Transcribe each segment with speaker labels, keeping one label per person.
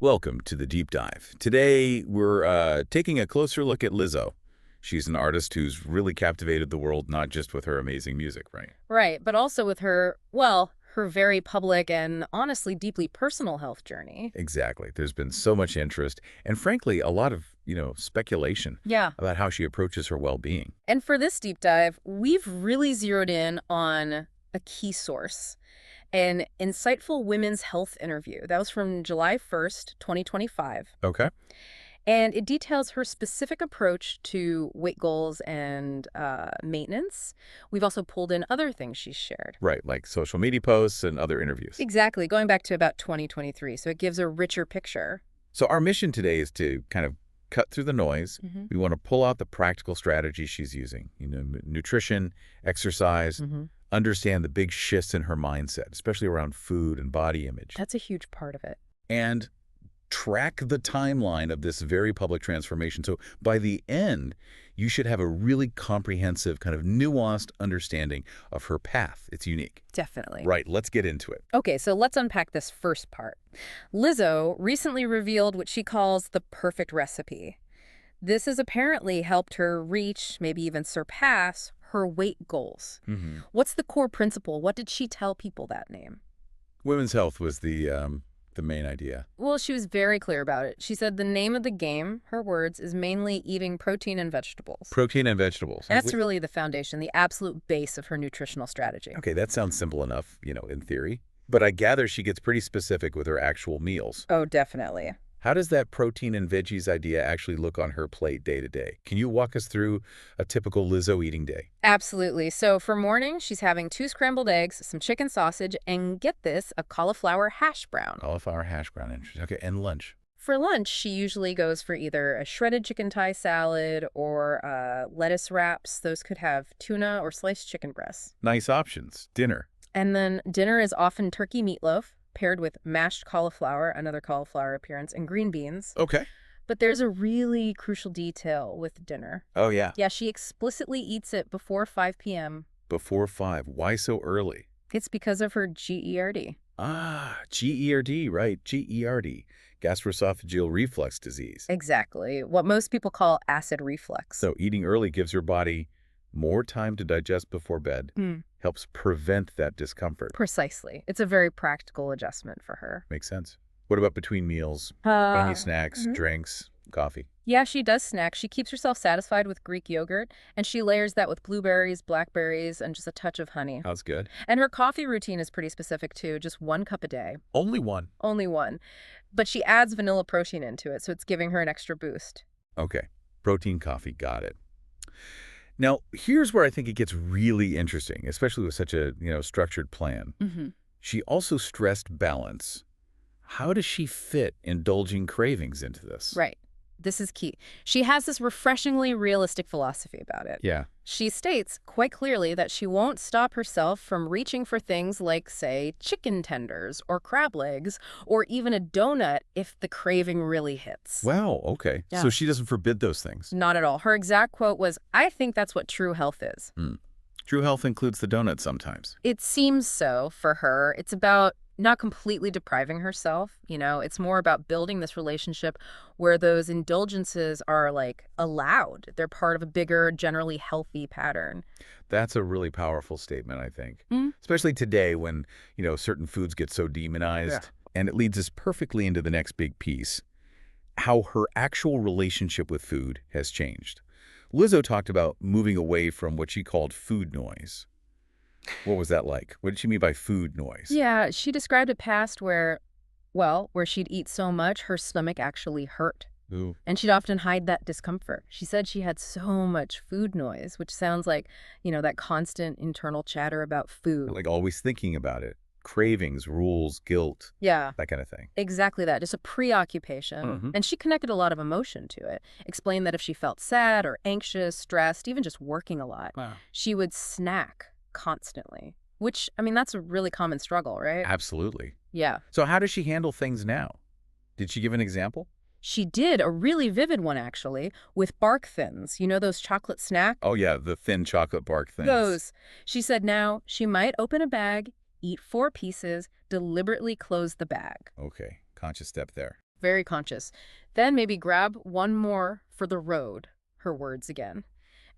Speaker 1: Welcome to the Deep Dive. Today, we're taking a closer look at Lizzo. She's an artist who's really captivated the world, not just with her amazing music, right?
Speaker 2: Right, but also with her, her very public and honestly deeply personal health journey.
Speaker 1: Exactly. There's been so much interest and, frankly, a lot of, speculation
Speaker 2: Yeah.
Speaker 1: about how she approaches her well-being.
Speaker 2: And for this deep dive, we've really zeroed in on a key source, an insightful women's health interview. That was from July 1st, 2025.
Speaker 1: Okay.
Speaker 2: And it details her specific approach to weight goals and maintenance. We've also pulled in other things she's shared.
Speaker 1: Right, like social media posts and other interviews.
Speaker 2: Exactly, going back to about 2023, so it gives a richer picture.
Speaker 1: So our mission today is to kind of cut through the noise. We want to pull out the practical strategies she's using, nutrition, exercise, understand the big shifts in her mindset, especially around food and body image.
Speaker 2: That's a huge part of it.
Speaker 1: And track the timeline of this very public transformation. So by the end, you should have a really comprehensive, kind of nuanced understanding of her path. It's unique.
Speaker 2: Definitely.
Speaker 1: Right, let's get into it.
Speaker 2: Okay, so let's unpack this first part. Lizzo recently revealed what she calls the perfect recipe. This has apparently helped her reach, maybe even surpass, her weight goals. What's the core principle? What did she tell people that name?
Speaker 1: Women's health was the main idea.
Speaker 2: Well, she was very clear about it. She said the name of the game, her words, is mainly eating protein and vegetables.
Speaker 1: Protein and vegetables.
Speaker 2: That's really the foundation, the absolute base of her nutritional strategy.
Speaker 1: Okay, that sounds simple enough, in theory. But I gather she gets pretty specific with her actual meals.
Speaker 2: Oh, definitely.
Speaker 1: How does that protein and veggies idea actually look on her plate day to day? Can you walk us through a typical Lizzo eating day?
Speaker 2: Absolutely. So for morning, she's having 2 scrambled eggs, some chicken sausage, and get this, a cauliflower hash brown.
Speaker 1: Cauliflower hash brown, interesting. Okay, and lunch?
Speaker 2: For lunch, she usually goes for either a shredded chicken thigh salad or lettuce wraps. Those could have tuna or sliced chicken breasts.
Speaker 1: Nice options. Dinner?
Speaker 2: And then dinner is often turkey meatloaf, paired with mashed cauliflower, another cauliflower appearance, and green beans.
Speaker 1: Okay.
Speaker 2: But there's a really crucial detail with dinner.
Speaker 1: Oh, yeah.
Speaker 2: Yeah, she explicitly eats it before 5 p.m.
Speaker 1: Before 5. Why so early?
Speaker 2: It's because of her GERD.
Speaker 1: Ah, GERD, right. GERD. Gastroesophageal reflux disease.
Speaker 2: Exactly. What most people call acid reflux.
Speaker 1: So eating early gives your body more time to digest before bed, helps prevent that discomfort.
Speaker 2: Precisely. It's a very practical adjustment for her.
Speaker 1: Makes sense. What about between meals? Any snacks, drinks, coffee?
Speaker 2: Yeah, she does snack. She keeps herself satisfied with Greek yogurt, and she layers that with blueberries, blackberries, and just a touch of honey.
Speaker 1: That's good.
Speaker 2: And her coffee routine is pretty specific, too. Just 1 cup a day.
Speaker 1: Only one?
Speaker 2: Only one. But she adds vanilla protein into it, so it's giving her an extra boost.
Speaker 1: Okay. Protein coffee. Got it. Now, here's where I think it gets really interesting, especially with such a, structured plan. She also stressed balance. How does she fit indulging cravings into this?
Speaker 2: Right. This is key. She has this refreshingly realistic philosophy about it.
Speaker 1: Yeah.
Speaker 2: She states quite clearly that she won't stop herself from reaching for things like, say, chicken tenders or crab legs or even a donut if the craving really hits.
Speaker 1: Wow, okay.
Speaker 2: Yeah.
Speaker 1: So she doesn't forbid those things?
Speaker 2: Not at all. Her exact quote was, "I think that's what true health is."
Speaker 1: True health includes the donut sometimes.
Speaker 2: It seems so for her. It's about not completely depriving herself, it's more about building this relationship where those indulgences are allowed. They're part of a bigger, generally healthy pattern.
Speaker 1: That's a really powerful statement, I think. Especially today when, certain foods get so demonized. Yeah. And it leads us perfectly into the next big piece, how her actual relationship with food has changed. Lizzo talked about moving away from what she called food noise. What was that like? What did she mean by food noise?
Speaker 2: Yeah, she described a past where she'd eat so much, her stomach actually hurt.
Speaker 1: Ooh.
Speaker 2: And she'd often hide that discomfort. She said she had so much food noise, which sounds like, that constant internal chatter about food.
Speaker 1: Like always thinking about it. Cravings, rules, guilt.
Speaker 2: Yeah.
Speaker 1: That kind of thing.
Speaker 2: Exactly that. Just a preoccupation. And she connected a lot of emotion to it. Explained that if she felt sad or anxious, stressed, even just working a lot, she would snack constantly, which, that's a really common struggle, right?
Speaker 1: Absolutely.
Speaker 2: Yeah.
Speaker 1: So how does she handle things now? Did she give an example?
Speaker 2: She did, a really vivid one, actually, with bark thins. You know those chocolate snacks?
Speaker 1: Oh, yeah, the thin chocolate bark things.
Speaker 2: Those. She said now she might open a bag, eat 4 pieces, deliberately close the bag.
Speaker 1: Okay, conscious step there.
Speaker 2: very conscious. Then maybe grab one more for the road, her words again.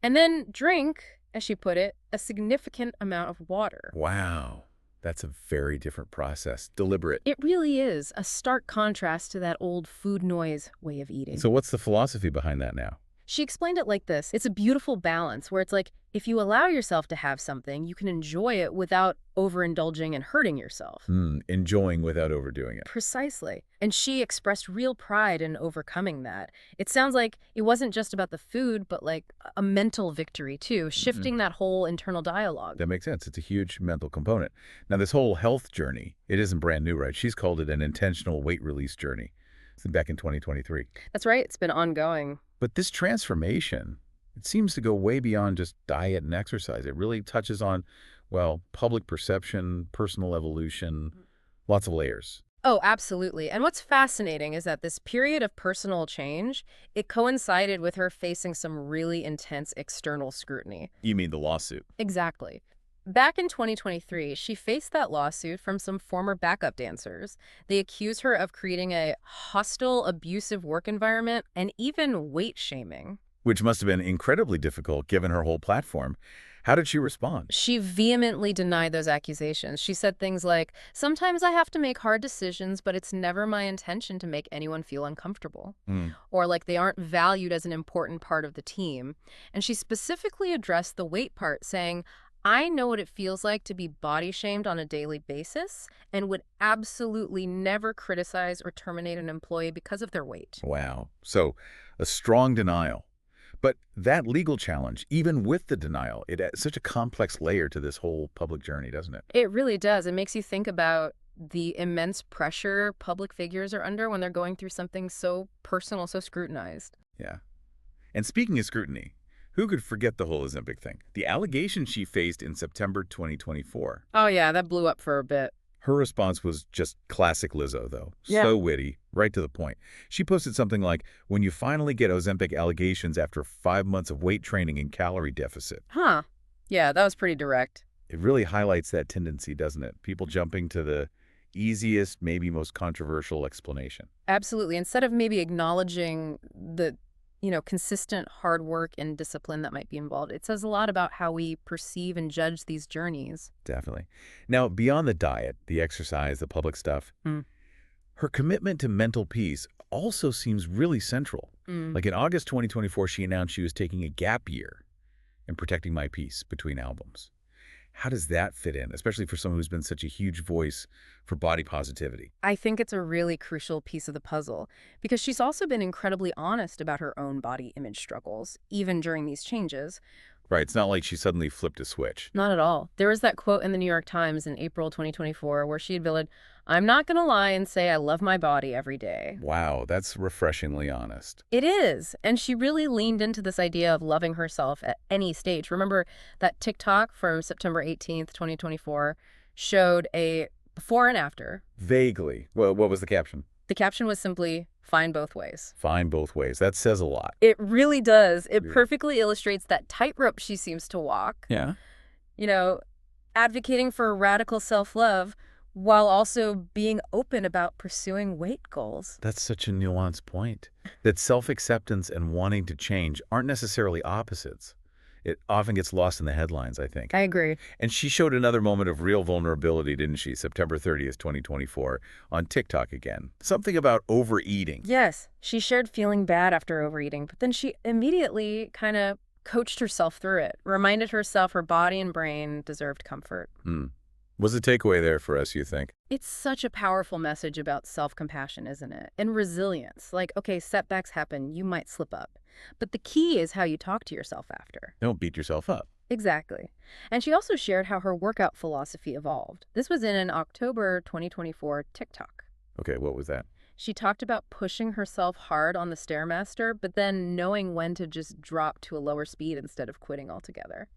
Speaker 2: And then drink, as she put it, a significant amount of water.
Speaker 1: Wow. That's a very different process. Deliberate.
Speaker 2: It really is a stark contrast to that old food noise way of eating.
Speaker 1: So what's the philosophy behind that now?
Speaker 2: She explained it like this. It's a beautiful balance where it's like, if you allow yourself to have something, you can enjoy it without overindulging and hurting yourself.
Speaker 1: Enjoying without overdoing it.
Speaker 2: Precisely. And she expressed real pride in overcoming that. It sounds like it wasn't just about the food, but like a mental victory too, shifting that whole internal dialogue.
Speaker 1: That makes sense. It's a huge mental component. Now, this whole health journey, it isn't brand new, right? She's called it an intentional weight release journey. It's back in 2023.
Speaker 2: That's right. It's been ongoing.
Speaker 1: But this transformation, it seems to go way beyond just diet and exercise. It really touches on, well, public perception, personal evolution, lots of layers.
Speaker 2: Oh, absolutely. And what's fascinating is that this period of personal change, it coincided with her facing some really intense external scrutiny.
Speaker 1: You mean the lawsuit?
Speaker 2: Exactly. Back in 2023, she faced that lawsuit from some former backup dancers. They accused her of creating a hostile, abusive work environment and even weight shaming.
Speaker 1: Which must have been incredibly difficult given her whole platform. How did she respond?
Speaker 2: She vehemently denied those accusations. She said things like, "Sometimes I have to make hard decisions, but it's never my intention to make anyone feel uncomfortable." Or like they aren't valued as an important part of the team. And she specifically addressed the weight part, saying, "I know what it feels like to be body shamed on a daily basis and would absolutely never criticize or terminate an employee because of their weight."
Speaker 1: Wow. So a strong denial. But that legal challenge, even with the denial, it adds such a complex layer to this whole public journey, doesn't it?
Speaker 2: It really does. It makes you think about the immense pressure public figures are under when they're going through something so personal, so scrutinized.
Speaker 1: Yeah. And speaking of scrutiny, who could forget the whole Ozempic thing? The allegations she faced in September 2024.
Speaker 2: Oh, yeah, that blew up for a bit.
Speaker 1: Her response was just classic Lizzo, though.
Speaker 2: Yeah.
Speaker 1: So witty, right to the point. She posted something like, "When you finally get Ozempic allegations after 5 months of weight training and calorie deficit."
Speaker 2: Huh. Yeah, that was pretty direct.
Speaker 1: It really highlights that tendency, doesn't it? People jumping to the easiest, maybe most controversial explanation.
Speaker 2: Absolutely. Instead of maybe acknowledging the consistent hard work and discipline that might be involved. It says a lot about how we perceive and judge these journeys.
Speaker 1: Definitely. Now, beyond the diet, the exercise, the public stuff, her commitment to mental peace also seems really central. Like in August 2024, she announced she was taking a gap year and protecting my peace between albums. How does that fit in, especially for someone who's been such a huge voice for body positivity?
Speaker 2: I think it's a really crucial piece of the puzzle because she's also been incredibly honest about her own body image struggles, even during these changes.
Speaker 1: Right. It's not like she suddenly flipped a switch.
Speaker 2: Not at all. There was that quote in the New York Times in April 2024 where she admitted, "I'm not going to lie and say I love my body every day."
Speaker 1: Wow, that's refreshingly honest.
Speaker 2: It is. And she really leaned into this idea of loving herself at any stage. Remember that TikTok from September 18th, 2024 showed a before and after.
Speaker 1: Vaguely. Well, what was the caption?
Speaker 2: The caption was simply, "Fine both ways."
Speaker 1: Fine both ways. That says a lot.
Speaker 2: It really does. It perfectly illustrates that tightrope she seems to walk.
Speaker 1: Yeah.
Speaker 2: Advocating for radical self-love while also being open about pursuing weight goals.
Speaker 1: That's such a nuanced point. That self-acceptance and wanting to change aren't necessarily opposites. It often gets lost in the headlines, I think.
Speaker 2: I agree.
Speaker 1: And she showed another moment of real vulnerability, didn't she? September 30th, 2024, on TikTok again. Something about overeating.
Speaker 2: Yes, she shared feeling bad after overeating, but then she immediately kind of coached herself through it, reminded herself her body and brain deserved comfort.
Speaker 1: What's the takeaway there for us, you think?
Speaker 2: It's such a powerful message about self-compassion, isn't it? And resilience. Like, okay, setbacks happen, you might slip up. But the key is how you talk to yourself after.
Speaker 1: Don't beat yourself up.
Speaker 2: Exactly. And she also shared how her workout philosophy evolved. This was in an October 2024 TikTok.
Speaker 1: Okay, what was that?
Speaker 2: She talked about pushing herself hard on the Stairmaster, but then knowing when to just drop to a lower speed instead of quitting altogether.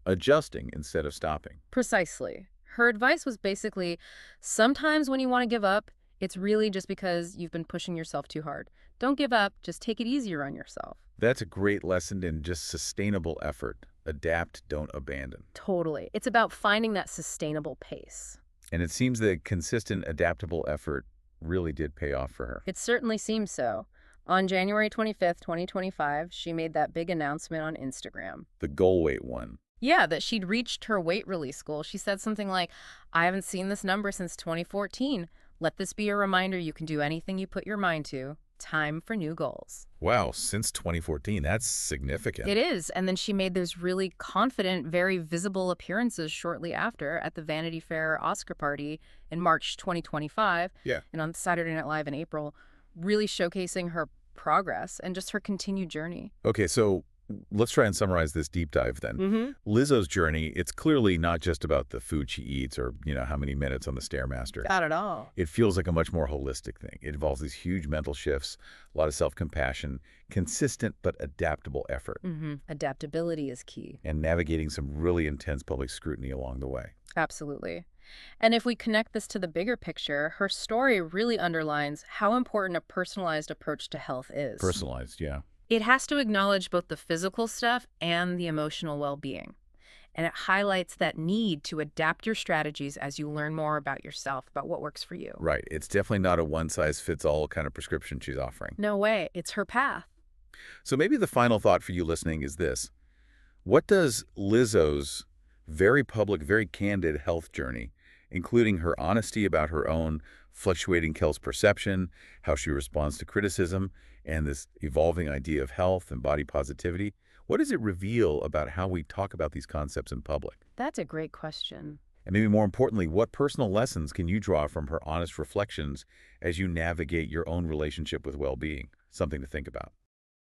Speaker 1: Adjusting instead of stopping.
Speaker 2: Precisely. Her advice was basically, sometimes when you want to give up, it's really just because you've been pushing yourself too hard. Don't give up, just take it easier on yourself.
Speaker 1: That's a great lesson in just sustainable effort. Adapt, don't abandon.
Speaker 2: Totally. It's about finding that sustainable pace.
Speaker 1: And it seems that consistent, adaptable effort really did pay off for her.
Speaker 2: It certainly seems so. On January 25th, 2025, she made that big announcement on Instagram.
Speaker 1: The goal weight one.
Speaker 2: Yeah, that she'd reached her weight release goal. She said something like, I haven't seen this number since 2014. Let this be a reminder you can do anything you put your mind to. Time for new goals.
Speaker 1: Wow, since 2014, that's significant.
Speaker 2: It is. And then she made those really confident, very visible appearances shortly after at the Vanity Fair Oscar party in March 2025.
Speaker 1: Yeah.
Speaker 2: And on Saturday Night Live in April, really showcasing her progress and just her continued journey.
Speaker 1: Okay, so let's try and summarize this deep dive then. Lizzo's journey, it's clearly not just about the food she eats or, how many minutes on the Stairmaster.
Speaker 2: Not at all.
Speaker 1: It feels like a much more holistic thing. It involves these huge mental shifts, a lot of self-compassion, consistent but adaptable effort.
Speaker 2: Adaptability is key.
Speaker 1: And navigating some really intense public scrutiny along the way.
Speaker 2: Absolutely. And if we connect this to the bigger picture, her story really underlines how important a personalized approach to health is.
Speaker 1: Personalized, yeah.
Speaker 2: It has to acknowledge both the physical stuff and the emotional well-being. And it highlights that need to adapt your strategies as you learn more about yourself, about what works for you.
Speaker 1: Right. It's definitely not a one-size-fits-all kind of prescription she's offering.
Speaker 2: No way. It's her path.
Speaker 1: So maybe the final thought for you listening is this. What does Lizzo's very public, very candid health journey, including her honesty about her own fluctuating health perception, how she responds to criticism, and this evolving idea of health and body positivity, what does it reveal about how we talk about these concepts in public?
Speaker 2: That's a great question.
Speaker 1: And maybe more importantly, what personal lessons can you draw from her honest reflections as you navigate your own relationship with well-being? Something to think about.